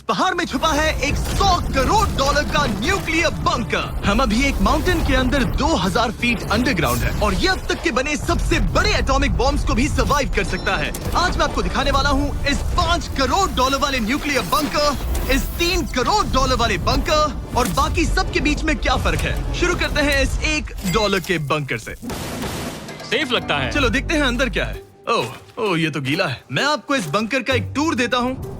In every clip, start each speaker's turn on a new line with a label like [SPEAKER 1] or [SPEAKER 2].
[SPEAKER 1] पहाड़ में छुपा है एक 100 करोड़ डॉलर का न्यूक्लियर बंकर। हम अभी एक माउंटेन के अंदर 2000 फीट अंडरग्राउंड है और ये अब तक के बने सबसे बड़े एटॉमिक बॉम्ब्स को भी सर्वाइव कर सकता है। आज मैं आपको दिखाने वाला हूँ इस 5 करोड़ डॉलर वाले न्यूक्लियर बंकर, इस 3 करोड़ डॉलर वाले बंकर और बाकी सब के बीच में क्या फर्क है। शुरू करते हैं इस $1 के बंकर से।
[SPEAKER 2] सेफ लगता है।
[SPEAKER 1] चलो देखते हैं अंदर क्या है। ओह ये तो गीला है। मैं आपको इस बंकर का एक टूर देता हूँ।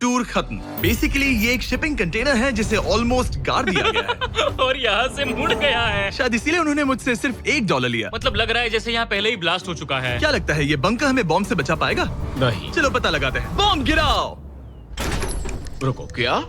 [SPEAKER 1] टूर खत्म। बेसिकली ये एक शिपिंग कंटेनर है जिसे ऑलमोस्ट गाड़ दिया गया है
[SPEAKER 2] और यहाँ से मुड़ गया है।
[SPEAKER 1] शायद इसीलिए उन्होंने मुझसे सिर्फ $1 लिया।
[SPEAKER 2] मतलब लग रहा है जैसे यहाँ पहले ही ब्लास्ट हो चुका है।
[SPEAKER 1] क्या लगता है ये बंकर हमें बॉम्ब से बचा पाएगा?
[SPEAKER 2] नहीं।
[SPEAKER 1] चलो पता लगाते हैं। बॉम्ब गिराओ।
[SPEAKER 2] रुको, क्या?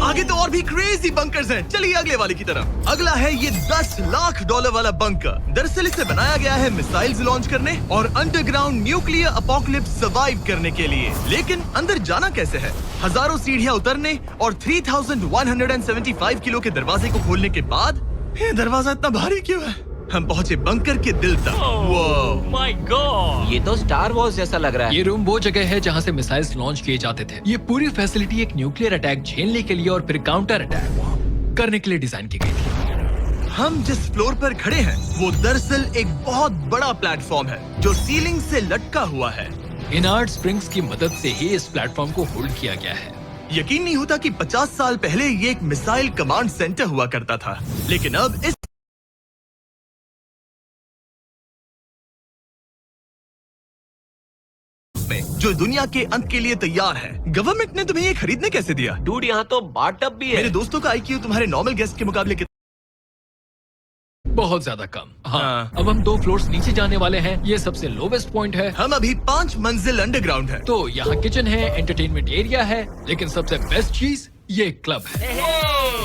[SPEAKER 1] आगे तो और भी क्रेजी बंकर्स हैं। चलिए अगले वाले की तरफ। अगला है ये $10 लाख वाला बंकर। दरअसल इसे बनाया गया है मिसाइल्स लॉन्च करने और अंडरग्राउंड न्यूक्लियर अपोकलिप्स सर्वाइव करने के लिए। लेकिन अंदर जाना कैसे है? हजारों सीढ़ियां उतरने और 3175 किलो के दरवाजे को खोलने के बाद ये दरवाजा इतना भारी क्यों है? हम पहुंचे बंकर के दिल तक।
[SPEAKER 2] ओह माय गॉड,
[SPEAKER 3] ये तो स्टार वॉर्स जैसा लग रहा है।
[SPEAKER 4] ये रूम वो जगह है जहाँ से मिसाइल्स लॉन्च किए जाते थे। ये पूरी फैसिलिटी एक न्यूक्लियर अटैक झेलने के लिए और फिर काउंटर अटैक करने के लिए डिजाइन की गई थी।
[SPEAKER 1] हम जिस फ्लोर पर खड़े हैं वो दरअसल एक बहुत बड़ा प्लेटफॉर्म है जो सीलिंग से लटका हुआ है।
[SPEAKER 4] इनार्ड स्प्रिंग्स की मदद से ही इस प्लेटफॉर्म को होल्ड किया गया है।
[SPEAKER 1] यकीन नहीं होता कि 50 साल पहले ये एक मिसाइल कमांड सेंटर हुआ करता था, लेकिन अब इस जो दुनिया के अंत के लिए तैयार है। गवर्नमेंट ने तुम्हें ये खरीदने कैसे दिया?
[SPEAKER 3] डूड, यहाँ तो बाथटब भी है।
[SPEAKER 1] मेरे दोस्तों का IQ तुम्हारे नॉर्मल गेस्ट के मुकाबले
[SPEAKER 4] बहुत ज्यादा कम। हाँ।
[SPEAKER 1] हाँ।
[SPEAKER 4] अब हम 2 फ्लोर्स नीचे जाने वाले हैं। ये सबसे लोवेस्ट पॉइंट है।
[SPEAKER 1] हम अभी 5 मंजिल अंडरग्राउंड है।
[SPEAKER 4] तो यहाँ किचन है, एंटरटेनमेंट एरिया है, लेकिन सबसे बेस्ट चीज ये क्लब है।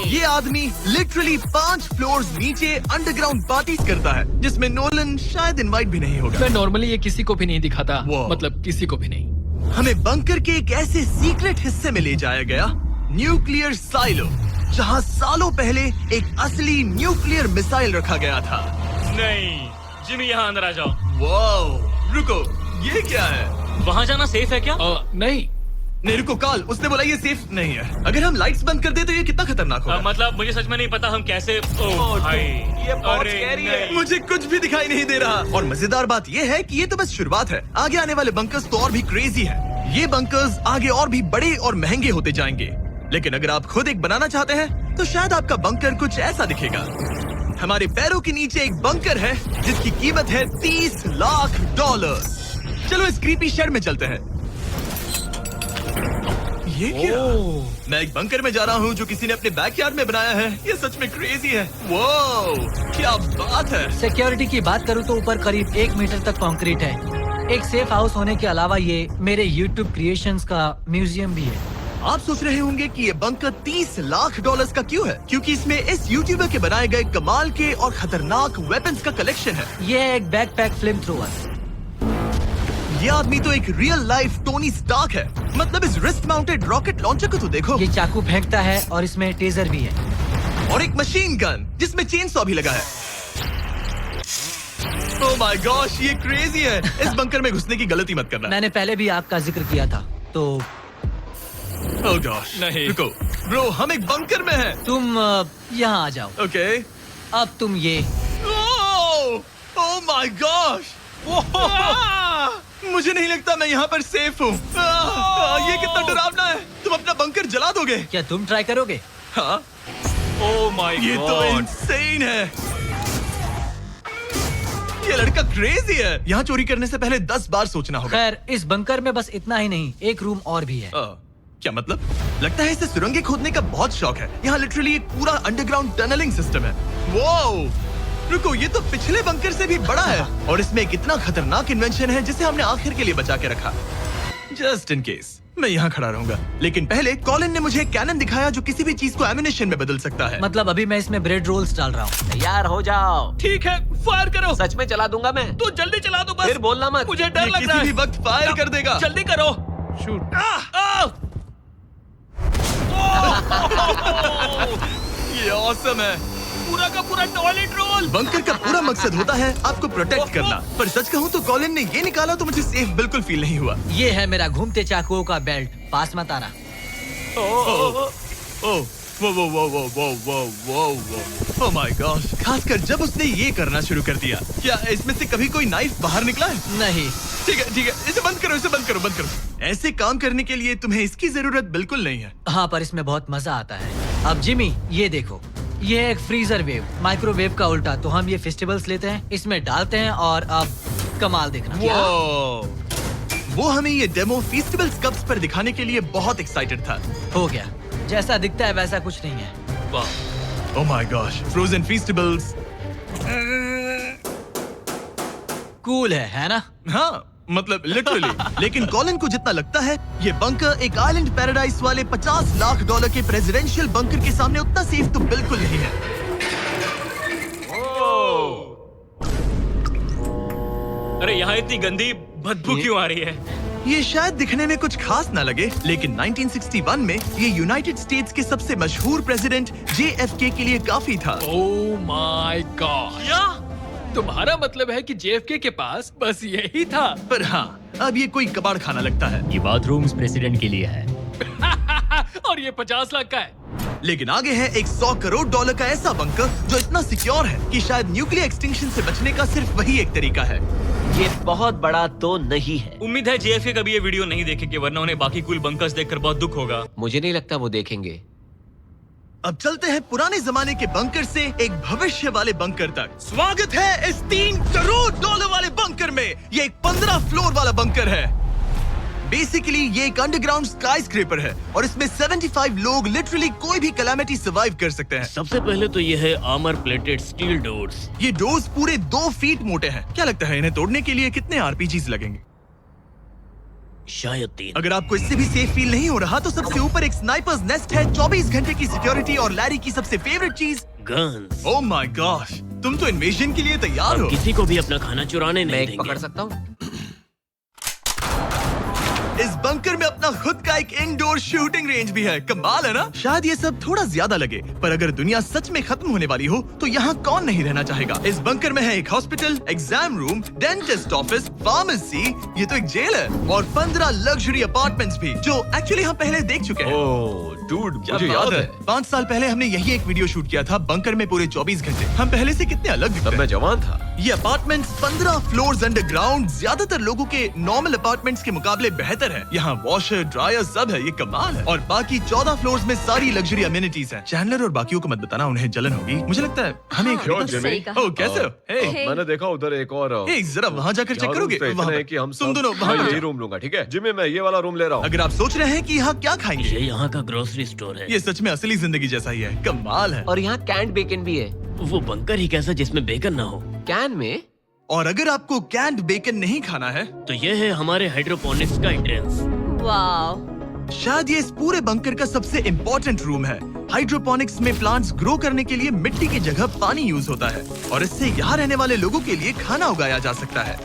[SPEAKER 1] ये आदमी लिटरली 5 फ्लोर्स नीचे अंडरग्राउंड पार्टीज करता है जिसमें नोलन शायद इनवाइट भी नहीं होगा।
[SPEAKER 4] मैं नॉर्मली ये किसी को भी नहीं दिखाता।
[SPEAKER 1] Wow.
[SPEAKER 4] मतलब किसी को भी नहीं।
[SPEAKER 1] हमें बंकर के एक ऐसे सीक्रेट हिस्से में ले जाया गया, न्यूक्लियर साइलो, जहां सालों पहले एक असली न्यूक्लियर मिसाइल रखा गया था।
[SPEAKER 2] नहीं जिमी, यहाँ अंदर आ जाओ।
[SPEAKER 1] वाओ, रुको, ये क्या है?
[SPEAKER 2] वहाँ जाना सेफ है क्या?
[SPEAKER 4] नहीं।
[SPEAKER 1] नहीं रुको काल, उसने बोला ये सेफ नहीं है। अगर हम लाइट्स बंद कर दे तो ये कितना खतरनाक होगा?
[SPEAKER 2] मतलब मुझे सच में नहीं पता हम कैसे। ओह भाई,
[SPEAKER 3] ये बहुत
[SPEAKER 2] अरे
[SPEAKER 3] स्कैरी है।
[SPEAKER 2] नहीं।
[SPEAKER 1] मुझे कुछ भी दिखाई नहीं दे रहा। और मजेदार बात ये है कि ये तो बस शुरुआत है। आगे आने वाले बंकर्स तो और भी क्रेजी है। ये बंकर्स आगे और भी बड़े और महंगे होते जाएंगे। लेकिन अगर आप खुद एक बनाना चाहते हैं तो शायद आपका बंकर कुछ ऐसा दिखेगा। हमारे पैरों के नीचे एक बंकर है जिसकी कीमत है $30 लाख। चलो इस क्रीपी शेड में चलते हैं। ये क्या? मैं एक बंकर में जा रहा हूँ जो किसी ने अपने बैकयार्ड में बनाया है। ये सच में क्रेजी है। वाओ, क्या बात है।
[SPEAKER 5] सिक्योरिटी की बात करूँ तो ऊपर करीब 1 मीटर तक कंक्रीट है। एक सेफ हाउस होने के अलावा ये मेरे YouTube क्रिएशंस का म्यूजियम भी है।
[SPEAKER 1] आप सोच रहे होंगे कि ये बंकर $30 लाख का क्यों है? क्योंकि इसमें इस यूट्यूबर के बनाए गए कमाल के और खतरनाक वेपन्स का कलेक्शन है।
[SPEAKER 5] ये है एक बैकपैक फ्लेम थ्रोवर।
[SPEAKER 1] ये आदमी तो एक रियल लाइफ टोनी स्टार्क है। मतलब इस रिस्ट माउंटेड रॉकेट लॉन्चर को तो देखो।
[SPEAKER 5] ये चाकू फेंकता है और इसमें टेजर भी है।
[SPEAKER 1] और एक मशीन गन जिसमें चेनसॉ भी लगा है। ओह माय गॉश, ये क्रेजी है। इस बंकर में घुसने की गलती मत करना।
[SPEAKER 5] मैंने पहले भी आग का जिक्र किया था तो
[SPEAKER 1] ओह गॉश,
[SPEAKER 2] नहीं।
[SPEAKER 1] रुको ब्रो, हम एक बंकर में हैं।
[SPEAKER 5] तुम यहाँ आ जाओ।
[SPEAKER 1] ओके।
[SPEAKER 5] अब तुम ये
[SPEAKER 1] ओह माय गॉश, मुझे नहीं लगता मैं यहाँ पर सेफ हूँ। ये कितना डरावना है। तुम अपना बंकर जला दोगे?
[SPEAKER 5] क्या तुम ट्राई करोगे?
[SPEAKER 1] हाँ,
[SPEAKER 2] ओह माय
[SPEAKER 1] ये तो
[SPEAKER 2] गॉड,
[SPEAKER 1] इंसेन है। ये लड़का क्रेजी है। यहाँ चोरी करने से पहले 10 बार सोचना होगा।
[SPEAKER 5] खैर, इस बंकर में बस इतना ही नहीं, एक रूम और भी है।
[SPEAKER 1] क्या मतलब? लगता है इसे सुरंगें खोदने का बहुत शौक है। यहाँ लिटरली एक पूरा अंडरग्राउंड टनलिंग सिस्टम है। वाओ, रुको, ये तो पिछले बंकर से भी बड़ा है और इसमें एक इतना खतरनाक इन्वेंशन है जिसे हमने आखिर के लिए बचा के रखा। जस्ट इन केस मैं यहाँ खड़ा रहूंगा। लेकिन पहले कॉलिन ने मुझे एक कैनन दिखाया जो किसी भी चीज को एम्युनिशन में बदल सकता है।
[SPEAKER 5] मतलब अभी मैं इसमें ब्रेड रोल्स डाल रहा हूँ।
[SPEAKER 3] तैयार हो जाओ।
[SPEAKER 2] ठीक है, फायर करो।
[SPEAKER 3] सच में चला दूंगा मैं।
[SPEAKER 2] तो जल्दी चला दो बस।
[SPEAKER 3] फिर बोलना मत।
[SPEAKER 2] मुझे डर
[SPEAKER 1] ये
[SPEAKER 2] लग रहा
[SPEAKER 1] किसी
[SPEAKER 2] है।
[SPEAKER 1] भी वक्त फायर कर देगा।
[SPEAKER 2] जल्दी करो।
[SPEAKER 4] शूट।
[SPEAKER 1] ये ऑसम है।
[SPEAKER 2] पूरा का पूरा टॉयलेट रोल।
[SPEAKER 1] बंकर का पूरा मकसद होता है आपको प्रोटेक्ट करना, पर सच कहूँ तो कॉलिन ने ये निकाला तो मुझे सेफ बिल्कुल फील नहीं हुआ।
[SPEAKER 5] ये है मेरा घूमते चाकुओं का बेल्ट, पास मत आना।
[SPEAKER 1] ओह माय गॉड, खासकर जब उसने ये करना शुरू कर दिया। क्या इसमें से कभी कोई नाइफ बाहर निकला है?
[SPEAKER 5] नहीं।
[SPEAKER 1] ठीक है, इसे बंद करो, इसे बंद करो। ऐसे काम करने के लिए तुम्हें इसकी जरूरत बिल्कुल नहीं है।
[SPEAKER 5] हाँ, पर इसमें बहुत मजा आता है। अब जिमी, ये देखो, ये है एक फ्रीजर वेव, माइक्रोवेव का उल्टा। तो हम ये फेस्टिवल्स लेते हैं, इसमें डालते हैं और अब कमाल देखना।
[SPEAKER 1] वो हमें ये डेमो फेस्टिवल्स कप्स पर दिखाने के लिए बहुत एक्साइटेड था।
[SPEAKER 5] हो गया, जैसा दिखता है वैसा कुछ नहीं है।
[SPEAKER 1] Oh my gosh, frozen festivals.
[SPEAKER 5] Cool है ना?
[SPEAKER 1] हाँ, मतलब लिटरली। लेकिन कॉलिन को जितना लगता है ये बंकर एक आइलैंड पैराडाइज वाले $50 लाख के प्रेसिडेंशियल बंकर के सामने उतना सेफ तो बिल्कुल नहीं है।
[SPEAKER 2] अरे यहाँ इतनी गंदी बदबू क्यों आ रही है?
[SPEAKER 1] ये शायद दिखने में कुछ खास ना लगे, लेकिन 1961 में ये यूनाइटेड स्टेट्स के सबसे मशहूर प्रेसिडेंट JFK के लिए काफी था।
[SPEAKER 4] ओह माय गॉड, तुम्हारा मतलब है कि JFK के पास बस यही था?
[SPEAKER 1] पर हाँ, अब ये कोई कबाड़ खाना लगता है।
[SPEAKER 2] ये बाथरूम्स प्रेसिडेंट के लिए है।
[SPEAKER 4] और ये 50 लाख का है।
[SPEAKER 1] लेकिन आगे है एक $100 करोड़ का ऐसा बंकर जो इतना सिक्योर है कि शायद न्यूक्लियर एक्सटिंक्शन से बचने का सिर्फ वही एक तरीका है।
[SPEAKER 3] ये बहुत बड़ा तो नहीं है।
[SPEAKER 2] उम्मीद है JFK कभी ये वीडियो नहीं देखेंगे, वरना उन्हें बाकी कूल बंकर्स देखकर बहुत दुख होगा।
[SPEAKER 3] मुझे नहीं लगता वो देखेंगे।
[SPEAKER 1] अब चलते हैं पुराने जमाने के बंकर से एक भविष्य वाले बंकर तक। स्वागत है इस $3 करोड़ वाले बंकर में। ये एक 15 फ्लोर वाला बंकर है। बेसिकली ये एक अंडरग्राउंड स्काईस्क्रेपर है और इसमें 75 लोग लिटरली कोई भी कैलामिटी सर्वाइव कर सकते हैं।
[SPEAKER 2] सबसे पहले तो ये है आर्मर प्लेटेड स्टील डोर्स।
[SPEAKER 1] ये डोर्स पूरे 2 फीट मोटे हैं। क्या लगता है इन्हें तोड़ने के लिए कितने RPGs लगेंगे?
[SPEAKER 2] शायद 3।
[SPEAKER 1] अगर आपको इससे भी सेफ फील नहीं हो रहा तो सबसे ऊपर एक स्नाइपर्स नेस्ट है, 24 घंटे की सिक्योरिटी और लैरी की सबसे फेवरेट चीज
[SPEAKER 2] गन्स।
[SPEAKER 1] ओह माय गॉश, तुम तो इन्वेजन के लिए तैयार हो।
[SPEAKER 2] किसी को भी अपना खाना चुराने
[SPEAKER 3] मैं
[SPEAKER 2] नहीं
[SPEAKER 3] एक
[SPEAKER 2] देंगे।
[SPEAKER 3] पकड़ सकता हूँ?
[SPEAKER 1] इस बंकर में अपना खुद का एक इंडोर शूटिंग रेंज भी है। कमाल है ना? शायद ये सब थोड़ा ज्यादा लगे, पर अगर दुनिया सच में खत्म होने वाली हो तो यहाँ कौन नहीं रहना चाहेगा। इस बंकर में है एक hospital, exam room, dentist office, pharmacy, ये तो एक जेल है, और 15 लग्जरी अपार्टमेंट्स भी, जो एक्चुअली हम पहले देख चुके हैं।
[SPEAKER 2] ओह डूड,
[SPEAKER 1] क्या बात है। 5 साल पहले हमने यही एक वीडियो शूट किया था, बंकर में पूरे 24 घंटे। हम पहले से कितने अलग दिखते हैं।
[SPEAKER 3] मैं जवान था।
[SPEAKER 1] ये अपार्टमेंट्स 15 फ्लोर्स अंडरग्राउंड ज्यादातर लोगों के नॉर्मल अपार्टमेंट्स के मुकाबले बेहतर है। यहाँ वॉशर, ड्रायर सब है, ये कमाल है। और बाकी 14 फ्लोर्स में सारी लग्जरी अमेनिटीज हैं। चैंडलर और बाकियों को मत बताना, उन्हें जलन होगी। मुझे लगता है हमें एक
[SPEAKER 6] हाँ, सही कहा।
[SPEAKER 1] ओह, कैसे हो? हे,
[SPEAKER 6] मैंने देखा उधर एक और
[SPEAKER 1] हे, जरा वहाँ जाकर चेक करोगे? वहाँ
[SPEAKER 6] है
[SPEAKER 1] पर।
[SPEAKER 6] कि हम
[SPEAKER 1] तुम दोनों
[SPEAKER 6] सब
[SPEAKER 1] वहाँ
[SPEAKER 6] मैं यही
[SPEAKER 1] जाओ।
[SPEAKER 6] रूम लूंगा, ठीक है? जिम्मी मैं ये वाला रूम ले रहा हूँ।
[SPEAKER 1] अगर आप सोच रहे हैं कि यहाँ क्या खाएंगे,
[SPEAKER 2] ये यहाँ का ग्रोसरी स्टोर है।
[SPEAKER 1] ये सच में असली जिंदगी जैसा ही है। कमाल है।
[SPEAKER 3] और यहाँ कैंड बेकन भी है।
[SPEAKER 2] वो बंकर ही कैसा जिसमें बेकन ना हो।
[SPEAKER 3] कैन में?
[SPEAKER 1] और अगर आपको कैंड बेकन नहीं खाना है
[SPEAKER 2] तो ये है हमारे हाइड्रोपोनिक्स का एंट्रेंस।
[SPEAKER 6] वाह,
[SPEAKER 1] शायद ये इस पूरे बंकर का सबसे इम्पोर्टेंट रूम है। हाइड्रोपोनिक्स में प्लांट्स ग्रो करने के लिए मिट्टी की जगह पानी यूज होता है और इससे यहाँ रहने वाले लोगों के लिए खाना उगाया जा सकता है।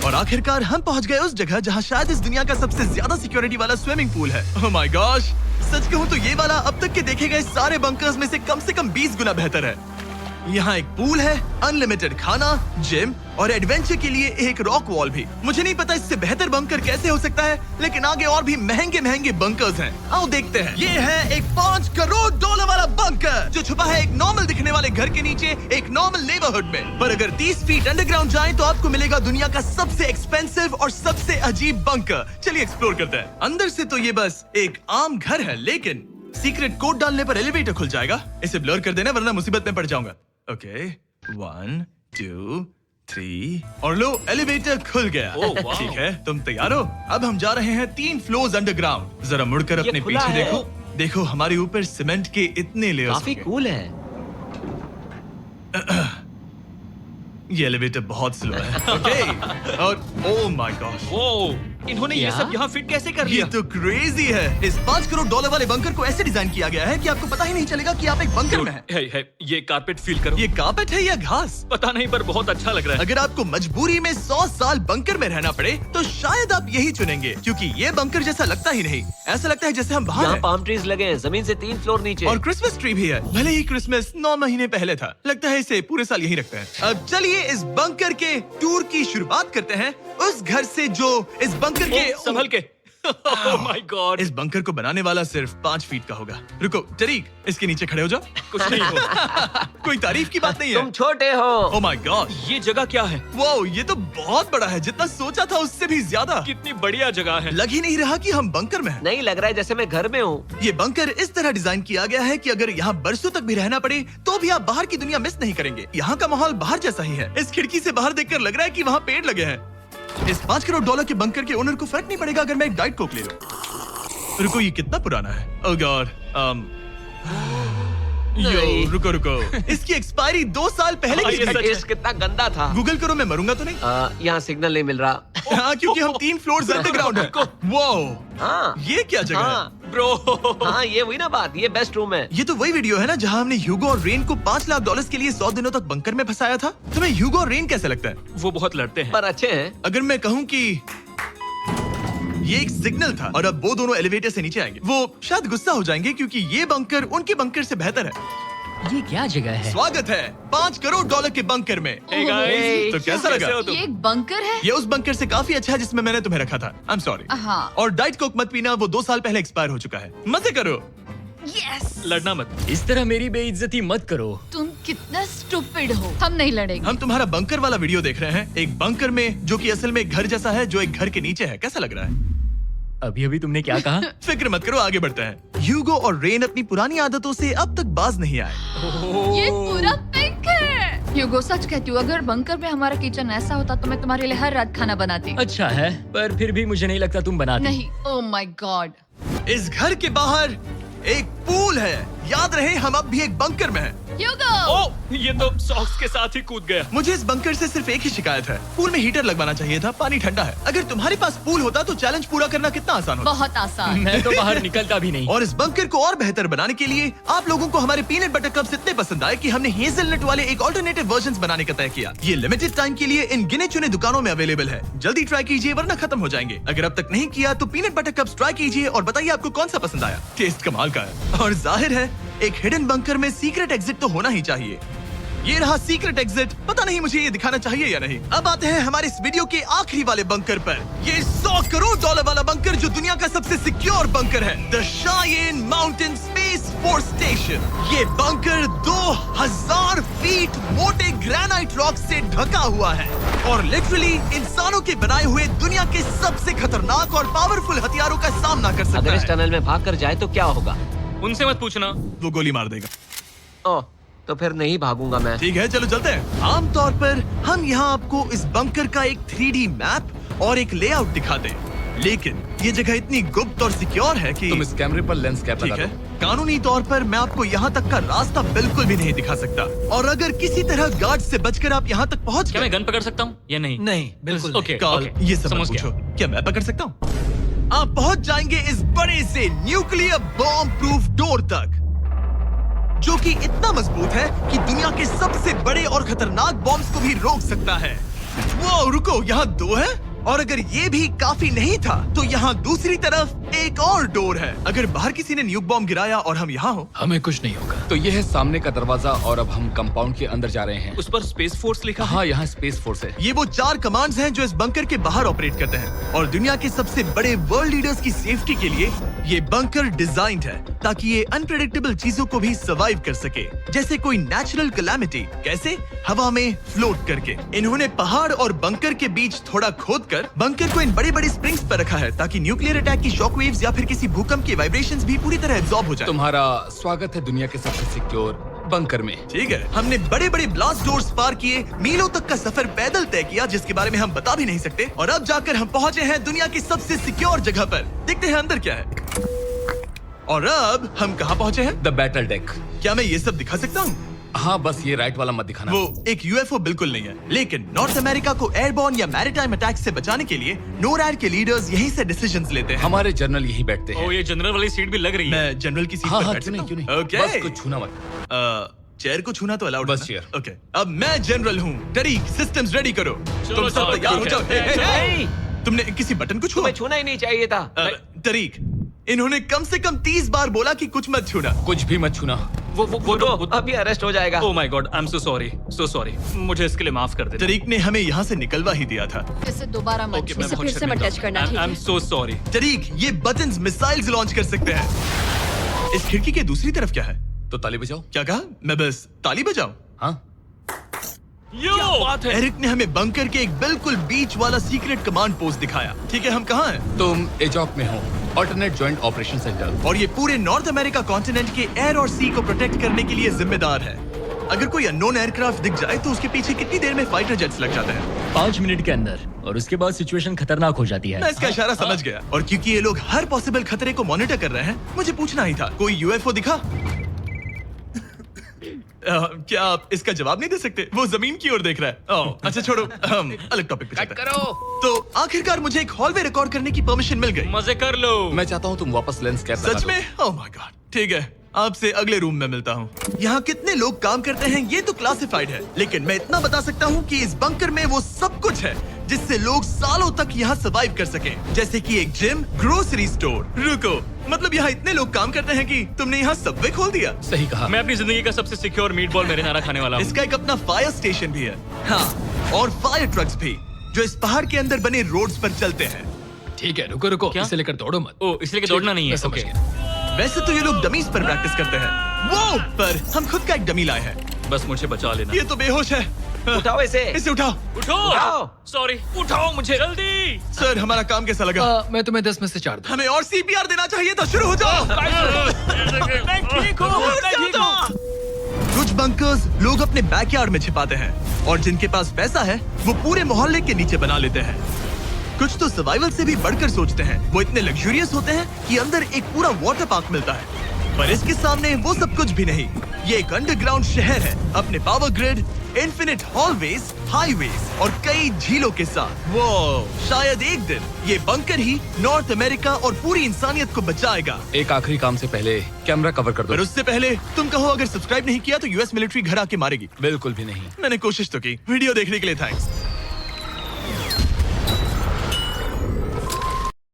[SPEAKER 1] और आखिरकार हम पहुँच गए उस जगह जहाँ शायद इस दुनिया का सबसे ज्यादा सिक्योरिटी वाला स्विमिंग पूल है। ओह माय गॉश, सच कहूँ तो ये वाला अब तक के देखे गए सारे बंकर्स में से कम 20 गुना बेहतर है। यहाँ एक पूल है, अनलिमिटेड खाना, जिम और एडवेंचर के लिए एक रॉक वॉल भी। मुझे नहीं पता इससे बेहतर बंकर कैसे हो सकता है, लेकिन आगे और भी महंगे बंकर्स हैं। आओ देखते हैं। ये है एक $5 करोड़ वाला बंकर जो छुपा है एक नॉर्मल दिखने वाले घर के नीचे एक नॉर्मल नेबरहुड में। पर अगर 30 फीट अंडरग्राउंड जाएं तो आपको मिलेगा दुनिया का सबसे एक्सपेंसिव और सबसे अजीब बंकर। चलिए एक्सप्लोर करते हैं। अंदर से तो ये बस एक आम घर है, लेकिन सीक्रेट कोड डालने पर एलिवेटर खुल जाएगा। इसे ब्लर कर देना वरना मुसीबत में पड़ जाऊंगा। ओके, 1 2 3 और लो, एलिवेटर खुल गया।
[SPEAKER 2] वाह।
[SPEAKER 1] ठीक है, तुम तैयार हो? अब हम जा रहे हैं 3 फ्लोर्स अंडरग्राउंड। जरा मुड़कर
[SPEAKER 3] ये
[SPEAKER 1] अपने
[SPEAKER 3] खुला
[SPEAKER 1] पीछे
[SPEAKER 3] है।
[SPEAKER 1] देखो। देखो हमारे ऊपर सीमेंट के इतने लेयर्स।
[SPEAKER 3] काफी कूल है।
[SPEAKER 1] ये एलिवेटर बहुत स्लो है। ओके, और ओह माय गॉश,
[SPEAKER 2] वो इन्होंने ये
[SPEAKER 4] क्या?
[SPEAKER 2] सब यहाँ फिट कैसे कर
[SPEAKER 1] ये
[SPEAKER 2] लिया?
[SPEAKER 1] तो क्रेजी है। इस $5 करोड़ वाले बंकर को ऐसे डिजाइन किया गया है कि आपको पता ही नहीं चलेगा कि आप एक बंकर में हैं।
[SPEAKER 2] है, ये कारपेट फील करो।
[SPEAKER 1] ये कार्पेट है या घास?
[SPEAKER 2] पता नहीं पर बहुत अच्छा लग रहा है।
[SPEAKER 1] अगर आपको मजबूरी में 100 साल बंकर में रहना पड़े तो शायद आप यही चुनेंगे, क्योंकि ये बंकर जैसा लगता ही नहीं। ऐसा लगता है जैसे हम बाहर
[SPEAKER 3] यहाँ
[SPEAKER 1] हैं।
[SPEAKER 3] पाम ट्रीज लगे हैं, जमीन से 3 फ्लोर नीचे।
[SPEAKER 1] और क्रिसमस ट्री भी है। भले ही क्रिसमस 9 महीने पहले था, लगता है इसे पूरे साल यही रखते हैं। अब चलिए इस बंकर के टूर की शुरुआत करते हैं उस घर से जो इस बंकर के
[SPEAKER 2] संभल के। Oh my God.
[SPEAKER 1] इस बंकर को बनाने वाला सिर्फ 5 फीट का होगा। रुको टरीक, इसके नीचे खड़े हो जाओ।
[SPEAKER 2] कुछ नहीं हो।
[SPEAKER 1] कोई तारीफ की बात नहीं है।
[SPEAKER 3] तुम छोटे हो।
[SPEAKER 1] ओह माय गॉड,
[SPEAKER 2] ये जगह क्या है?
[SPEAKER 1] वाओ, ये तो बहुत बड़ा है, जितना सोचा था उससे भी ज्यादा।
[SPEAKER 2] कितनी बढ़िया जगह है।
[SPEAKER 1] लग ही नहीं रहा कि हम बंकर में हैं।
[SPEAKER 3] नहीं लग रहा है जैसे मैं घर में हूँ।
[SPEAKER 1] ये बंकर इस तरह डिजाइन किया गया है कि अगर यहाँ बरसों तक भी रहना पड़े तो भी आप बाहर की दुनिया मिस नहीं करेंगे। यहाँ का माहौल बाहर जैसा ही है। इस खिड़की से बाहर देखकर लग रहा है कि वहाँ पेड़ लगे हैं। इस $5 करोड़ के बंकर के ओनर को फर्क नहीं पड़ेगा अगर मैं एक डाइट कोक ले लूं। रुको, ये कितना पुराना है? ओह गॉड, यो रुको रुको, इसकी एक्सपायरी 2 साल पहले की
[SPEAKER 2] ये
[SPEAKER 1] थी।
[SPEAKER 2] सच है।
[SPEAKER 3] इस कितना गंदा था।
[SPEAKER 1] गूगल करो, मैं मरूंगा तो नहीं?
[SPEAKER 3] यहाँ सिग्नल नहीं मिल रहा।
[SPEAKER 1] हाँ, क्योंकि हम 3 फ्लोर्स अंडरग्राउंड है। वाओ,
[SPEAKER 3] हाँ
[SPEAKER 1] ये क्या जगह है?
[SPEAKER 3] हाँ
[SPEAKER 2] ब्रो।
[SPEAKER 3] हाँ, ये हुई ना बात। ये बेस्ट रूम है।
[SPEAKER 1] ये तो वही वीडियो है ना जहाँ हमने ह्यूगो और रेन को $5 लाख के लिए 100 दिनों तक बंकर में फंसाया था। तुम्हें ह्यूगो और रेन कैसे लगता है?
[SPEAKER 2] वो बहुत लड़ते हैं।
[SPEAKER 3] पर अच्छे हैं।
[SPEAKER 1] अगर मैं कहूँ कि ये एक सिग्नल था और अब वो दोनों एलिवेटर से नीचे आएंगे, वो शायद गुस्सा हो जाएंगे क्योंकि ये बंकर उनके बंकर से बेहतर है।
[SPEAKER 4] ये क्या जगह है?
[SPEAKER 1] स्वागत है $5 करोड़ के बंकर में।
[SPEAKER 2] Hey guys,
[SPEAKER 1] तो कैसा लगा?
[SPEAKER 2] कैसे हो तुम?
[SPEAKER 6] ये एक बंकर है?
[SPEAKER 1] ये उस बंकर से काफी अच्छा है जिसमें मैंने तुम्हें रखा था। I am sorry.
[SPEAKER 6] हाँ।
[SPEAKER 1] और डाइट कोक मत पीना, वो 2 साल पहले एक्सपायर हो चुका है। मजे करो।
[SPEAKER 6] यस।
[SPEAKER 2] लड़ना मत।
[SPEAKER 4] इस तरह मेरी बेइज्जती मत करो।
[SPEAKER 6] तुम कितना स्टूपिड हो। हम नहीं लड़ेंगे।
[SPEAKER 1] हम तुम्हारा बंकर वाला वीडियो देख रहे हैं, एक बंकर में जो कि असल में एक घर जैसा है जो एक घर के नीचे है। कैसा लग रहा है?
[SPEAKER 4] अभी अभी तुमने क्या कहा?
[SPEAKER 1] फिक्र मत करो, आगे बढ़ते हैं। ह्यूगो और रेन अपनी पुरानी आदतों से अब तक बाज नहीं आए।
[SPEAKER 6] ये पूरा पिंक है। ह्यूगो, सच कहती हूँ, अगर बंकर में हमारा किचन ऐसा होता तो मैं तुम्हारे लिए हर रात खाना बनाती।
[SPEAKER 4] अच्छा है, पर फिर भी मुझे नहीं लगता तुम बनाती।
[SPEAKER 6] नहीं। Oh my God.
[SPEAKER 1] इस घर के बाहर एक पूल है। याद रहे, हम अब भी एक बंकर में हैं।
[SPEAKER 6] ह्यूगो।
[SPEAKER 2] ओह, ये तो सॉक्स के साथ ही कूद गया।
[SPEAKER 1] मुझे इस बंकर से सिर्फ एक ही शिकायत है, पूल में हीटर लगवाना चाहिए था, पानी ठंडा है। अगर तुम्हारे पास पूल होता तो चैलेंज पूरा करना कितना आसान होता।
[SPEAKER 6] बहुत आसान।
[SPEAKER 4] मैं तो बाहर निकलता भी नहीं।
[SPEAKER 1] और इस बंकर को और बेहतर बनाने के लिए आप लोगों को हमारे पीनट बटर कप्स इतने पसंद आए कि हमने हेजलनट वाले एक ऑल्टरनेटिव वर्जन्स बनाने का तय किया। ये लिमिटेड टाइम के लिए इन गिने चुने दुकानों में अवेलेबल है। जल्दी ट्राई कीजिए वरना खत्म हो जाएंगे। अगर अब तक नहीं किया तो पीनट बटर कप्स ट्राई कीजिए और बताइए आपको कौन सा पसंद आया। टेस्ट कमाल का है और जाहिर है एक हिडन बंकर में सीक्रेट एग्जिट तो होना ही चाहिए। ये रहा सीक्रेट एग्जिट। पता नहीं मुझे ये दिखाना चाहिए या नहीं। अब आते हैं हमारे इस वीडियो के आखिरी वाले बंकर पर। ये $100 करोड़ वाला बंकर जो दुनिया का सबसे सिक्योर बंकर है, the Cheyenne mountain space force station. ये बंकर 2000 फीट मोटे ग्रेनाइट रॉक से ढका हुआ है और लिटरली इंसानों के बनाए हुए दुनिया के सबसे खतरनाक और पावरफुल हथियारों का सामना कर सकता
[SPEAKER 3] अगर इस
[SPEAKER 1] है।
[SPEAKER 3] टनल में भाग कर जाए तो क्या होगा?
[SPEAKER 2] उनसे मत पूछना।
[SPEAKER 1] वो गोली मार देगा।
[SPEAKER 3] ओह, तो फिर नहीं भागूंगा मैं।
[SPEAKER 1] ठीक है, चलो चलते हैं। आमतौर पर हम यहाँ आपको इस बंकर का एक 3D मैप और एक लेआउट दिखाते हैं, लेकिन ये जगह इतनी गुप्त और सिक्योर है कि
[SPEAKER 6] तुम इस कैमरे पर लेंस कैप
[SPEAKER 1] ठीक
[SPEAKER 6] लगा
[SPEAKER 1] है,
[SPEAKER 6] दो।
[SPEAKER 1] कानूनी तौर पर मैं आपको यहाँ तक का रास्ता बिल्कुल भी नहीं दिखा सकता। और अगर किसी तरह गार्ड से बचकर आप यहाँ तक पहुँच
[SPEAKER 2] क्या
[SPEAKER 1] गए,
[SPEAKER 2] मैं गन पकड़ सकता हूँ या नहीं?
[SPEAKER 5] नहीं, बिल्कुल
[SPEAKER 2] ओके,
[SPEAKER 1] कॉल
[SPEAKER 2] ओके,
[SPEAKER 1] ये सब मत
[SPEAKER 2] समझ
[SPEAKER 1] पूछो।
[SPEAKER 2] गया।
[SPEAKER 1] क्या मैं पकड़ सकता हूँ? आप पहुँच जाएंगे इस बड़े से न्यूक्लियर बॉम्ब प्रूफ डोर तक, जो कि इतना मजबूत है कि दुनिया के सबसे बड़े और खतरनाक बॉम्ब्स को भी रोक सकता है। वो रुको, यहाँ 2 है और अगर ये भी काफी नहीं था तो यहाँ दूसरी तरफ एक और डोर है। अगर बाहर किसी ने न्यूक बॉम्ब गिराया और हम यहाँ हो,
[SPEAKER 4] हमें कुछ नहीं होगा।
[SPEAKER 7] तो ये है सामने का दरवाजा और अब हम कंपाउंड के अंदर जा रहे हैं।
[SPEAKER 2] उस पर स्पेस फोर्स लिखा है।
[SPEAKER 7] हाँ, यहाँ स्पेस फोर्स है।
[SPEAKER 1] ये वो 4 कमांड्स हैं जो इस बंकर के बाहर ऑपरेट करते हैं और दुनिया के सबसे बड़े वर्ल्ड लीडर्स की सेफ्टी के लिए ये बंकर डिजाइंड है ताकि ये अनप्रेडिक्टेबल चीजों को भी सर्वाइव कर सके, जैसे कोई नेचुरल कैलामिटी। कैसे? हवा में फ्लोट करके। इन्होंने पहाड़ और बंकर के बीच थोड़ा खोदकर बंकर को इन बड़ी बड़ी स्प्रिंग्स पर रखा है ताकि न्यूक्लियर अटैक की शॉक वेव्स या फिर किसी भूकंप के वाइब्रेशंस भी पूरी तरह एब्जॉर्ब हो जाए।
[SPEAKER 7] तुम्हारा स्वागत है दुनिया के सबसे सिक्योर बंकर में।
[SPEAKER 1] ठीक है, हमने बड़े बड़े ब्लास्ट डोर्स पार किए, मीलों तक का सफर पैदल तय किया जिसके बारे में हम बता भी नहीं सकते, और अब जाकर हम पहुंचे हैं दुनिया की सबसे सिक्योर जगह पर। देखते हैं अंदर क्या है। और अब हम कहाँ पहुंचे हैं?
[SPEAKER 7] The battle deck.
[SPEAKER 1] क्या मैं ये सब दिखा सकता हूँ?
[SPEAKER 7] हाँ बस ये राइट वाला मत दिखाना।
[SPEAKER 1] वो एक यूएफओ बिल्कुल नहीं है, लेकिन नॉर्थ अमेरिका को एयरबॉर्न या मैरीटाइम अटैक से बचाने के लिए नोरैड के लीडर्स यहीं से डिसीजंस लेते हैं।
[SPEAKER 7] हमारे जनरल यहीं बैठते हैं।
[SPEAKER 2] ओ ये जनरल वाली सीट भी लग रही है।
[SPEAKER 1] मैं जनरल की सीट
[SPEAKER 7] हाँ
[SPEAKER 1] पर
[SPEAKER 7] हाँ
[SPEAKER 1] बैठ
[SPEAKER 7] क्यों नहीं क्यों
[SPEAKER 1] सकता
[SPEAKER 7] नहीं।
[SPEAKER 1] हूं? ओके।
[SPEAKER 7] बस कुछ छूना मत।
[SPEAKER 1] चेयर को छूना तो अलाउड
[SPEAKER 7] बस
[SPEAKER 1] है
[SPEAKER 7] chair।
[SPEAKER 1] ना? ओके। अब मैं जनरल हूँ। तरीक, सिस्टम्स रेडी करो। तुम सब
[SPEAKER 2] चलो,
[SPEAKER 1] तैयार हो
[SPEAKER 2] ठीक
[SPEAKER 1] जाओ।
[SPEAKER 2] है।
[SPEAKER 1] हे, हे, हे।
[SPEAKER 3] नहीं,
[SPEAKER 1] तुमने किसी बटन को छुआ?
[SPEAKER 3] तुम्हें छूना ही नहीं चाहिए था।
[SPEAKER 1] तरीक, इन्होंने कम से कम 30 बार बोला कि कुछ मत छूना।
[SPEAKER 7] कुछ भी मत छूना।
[SPEAKER 3] वो अभी अरेस्ट हो जाएगा।
[SPEAKER 2] Oh my God, I am so sorry. मुझे इसके लिए माफ कर दे।
[SPEAKER 1] तरीक ने हमें यहाँ से निकलवा ही दिया था।
[SPEAKER 6] इसे दोबारा मत
[SPEAKER 2] ओके,
[SPEAKER 6] छू।
[SPEAKER 2] मैं
[SPEAKER 8] इसे
[SPEAKER 2] बहुत
[SPEAKER 8] फिर से मत
[SPEAKER 2] शर्मिंदा
[SPEAKER 8] टच करना,
[SPEAKER 2] हूं।
[SPEAKER 8] ठीक
[SPEAKER 2] आई एम
[SPEAKER 8] है?
[SPEAKER 2] So sorry.
[SPEAKER 1] तरीक, ये बटन्स मिसाइल्स लॉन्च कर सकते हैं। इस खिड़की के दूसरी तरफ क्या है?
[SPEAKER 7] तो ताली बजाओ।
[SPEAKER 1] क्या कहा? मैं बस ताली बजाऊं?
[SPEAKER 7] हाँ
[SPEAKER 2] बात है।
[SPEAKER 1] एरिक ने हमें बंकर के एक बिल्कुल बीच वाला सीक्रेट कमांड पोस्ट दिखाया। ठीक है, हम कहाँ हैं?
[SPEAKER 7] तुम एजॉक में हो, ऑल्टरनेट जॉइंट ऑपरेशन सेंटर।
[SPEAKER 1] और ये पूरे नॉर्थ अमेरिका कॉन्टिनेंट के एयर और सी को प्रोटेक्ट करने के लिए जिम्मेदार है। अगर कोई अननोन एयरक्राफ्ट दिख जाए तो उसके पीछे कितनी देर में फाइटर जेट्स लग जाते हैं?
[SPEAKER 9] 5 मिनट के अंदर, और उसके बाद सिचुएशन खतरनाक हो जाती है।
[SPEAKER 1] मैं इसका इशारा समझ गया। और क्योंकि ये लोग हर पॉसिबल खतरे को मॉनिटर कर रहे हैं, मुझे पूछना ही था, कोई यूएफओ दिखा? क्या आप इसका जवाब नहीं दे सकते? वो जमीन की ओर देख रहा है। ओह, अच्छा छोड़ो, हम अलग टॉपिक पे चलते हैं। तो आखिरकार मुझे एक हॉलवे रिकॉर्ड करने की परमिशन मिल गई।
[SPEAKER 2] मजे कर लो।
[SPEAKER 7] मैं चाहता हूँ तुम वापस लेंस कैप लगा
[SPEAKER 1] सच
[SPEAKER 7] दो।
[SPEAKER 1] में? Oh my God. ठीक है, आपसे अगले रूम में मिलता हूँ। यहाँ कितने लोग काम करते हैं ये तो क्लासिफाइड है, लेकिन मैं इतना बता सकता हूँ कि इस बंकर में वो सब कुछ है जिससे लोग सालों तक यहाँ सर्वाइव कर सकें। जैसे कि एक जिम, ग्रोसरी स्टोर। रुको, मतलब यहाँ इतने लोग काम करते हैं कि तुमने यहाँ सबवे खोल दिया?
[SPEAKER 7] सही कहा।
[SPEAKER 2] मैं अपनी जिंदगी का सबसे सिक्योर मीट बॉल मेरे नारा खाने वाला हूँ।
[SPEAKER 1] इसका एक अपना फायर स्टेशन भी है। हाँ, और फायर ट्रक्स भी, जो इस पहाड़ के अंदर बने रोड्स पर चलते हैं।
[SPEAKER 4] ठीक है, रुको रुको,
[SPEAKER 2] क्या?
[SPEAKER 4] इसे लेकर दौड़ो मत।
[SPEAKER 2] ओ इसलिए कि दौड़ना नहीं है।
[SPEAKER 4] मैं समझ
[SPEAKER 2] ओके।
[SPEAKER 4] गया।
[SPEAKER 1] वैसे तो ये लोग डमीज पर प्रैक्टिस करते हैं, वो पर हम खुद का एक डमी लाए हैं।
[SPEAKER 2] बस मुझे बचा लेना।
[SPEAKER 1] ये तो बेहोश है।
[SPEAKER 3] उठाओ इसे।
[SPEAKER 1] इसे उठाओ।
[SPEAKER 2] उठाओ। सॉरी, उठाओ मुझे जल्दी।
[SPEAKER 1] सर, हमारा काम कैसा लगा?
[SPEAKER 4] मैं तुम्हें 10 में से 4 दूं।
[SPEAKER 1] हमें और सीपीआर देना चाहिए था। शुरू हो जाओ।
[SPEAKER 2] मैं ठीक हूँ।
[SPEAKER 1] कुछ बंकर्स लोग अपने बैकयार्ड में छिपाते हैं, और जिनके पास पैसा है वो पूरे मोहल्ले के नीचे बना लेते हैं। कुछ तो सर्वाइवल से भी बढ़कर सोचते हैं। वो इतने लग्जूरियस होते हैं कि अंदर एक पूरा वाटर पार्क मिलता है, पर इसके सामने वो सब कुछ भी नहीं। ये एक अंडरग्राउंड शहर है, अपने power grid, infinite hallways, highways और कई झीलों के साथ। वो शायद एक दिन ये बंकर ही नॉर्थ अमेरिका और पूरी इंसानियत को बचाएगा।
[SPEAKER 7] एक आखिरी काम से पहले कैमरा कवर कर
[SPEAKER 1] पर
[SPEAKER 7] दो।
[SPEAKER 1] उससे पहले तुम कहो, अगर सब्सक्राइब नहीं किया तो यूएस मिलिट्री घर आके मारेगी।
[SPEAKER 7] बिल्कुल भी नहीं।
[SPEAKER 1] मैंने कोशिश तो की। वीडियो देखने के लिए थैंक्स।